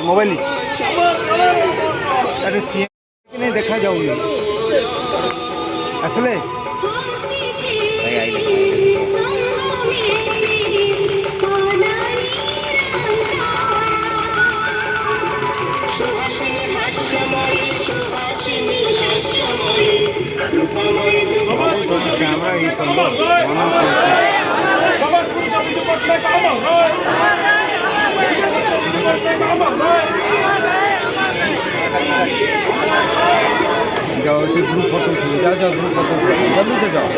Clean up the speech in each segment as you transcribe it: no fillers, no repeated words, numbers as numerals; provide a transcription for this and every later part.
mobile अरे सी नहीं देखा जाऊंगी असले कैमरा ही जाओ से ग्रुप फोटो जाओ ग्रुप फोटो जल्दी से जाओ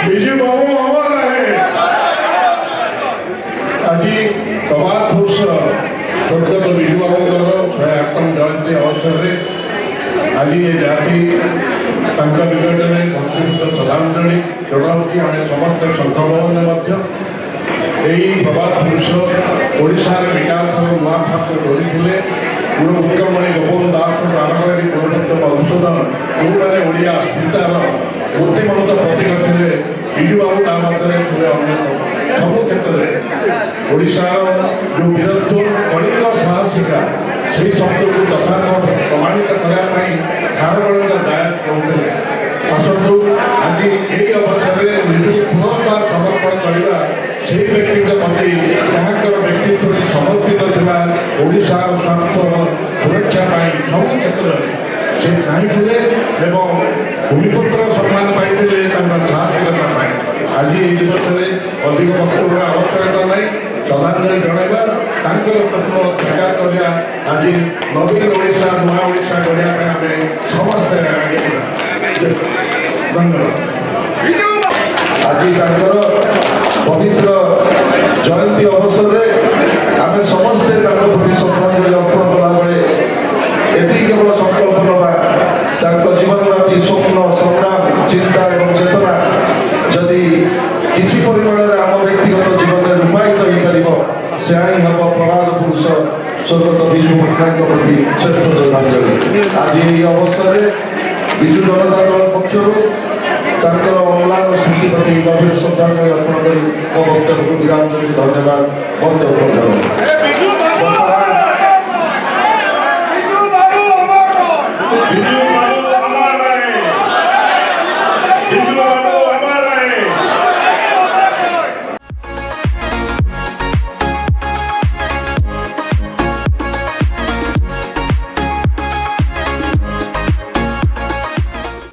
विजय बाबू अमर रहे आज प्रभात पुरुष स्वर्गत विजय बाबू 108तम जयंती अवसर में आज ये जाति निकट में भक्तिपूत श्रद्धांजलि जनाऊँगी आम समस्त संघभवन यही प्रभात पुरुष ओडार विकास नुआ भाग गढ़ी गुरु उत्कलमणि गोपन दास आरम्भ कर गुरुदत्त मधुसूदन जोड़े ओडिया अस्मितार मूर्तिमंत प्रतीक थे विजु बाबू ता मध्य थे अन्यतम सबु क्षेत्र में ओडार जो वीरत्व कलिंग साहसिका से शब्द को यथार्थ प्रमाणित करने झारखंड गायक कहते आसतु आज यही अवसर में निज पुनर्बार समर्पण करवा से व्यक्ति प्रति जहाँ व्यक्तित्व समर्पित था ओडार स्वार्थ सुरक्षा सब क्षेत्र में से चाहिए भूमिपुत्र सम्मान पाई साहसिकता आज ये दिवस में अधिक वक्तव्य आवश्यकता नहीं श्रद्धांजलि जनवा स्वप्न साकार करवा आज नवीन ओडिशा नुआ ओडिशा गढ़ा समस्ते धन्यवाद आज पवित्र जयंती अवसर में आम समस्ते प्रति श्रद्धांजलि अर्पण कला बेले ये केवल संकल्प नवा जीवनव्यापी स्वप्न संग्राम चिंता और चेतना जदि किसी परिमाण में आम व्यक्तिगत जीवन में रूपायित हो पार से ही हम प्रभात पुरुष स्वर्गत विजु पट्टनायक प्रति श्रेष्ठ श्रद्धांजलि आज ये अवसर में विजु जनता दल पक्ष अम्लान स्मृति प्रति गभीर श्रद्धांजलि अर्पण कर वक्तव्य को विराम धन्यवाद वक्तव्य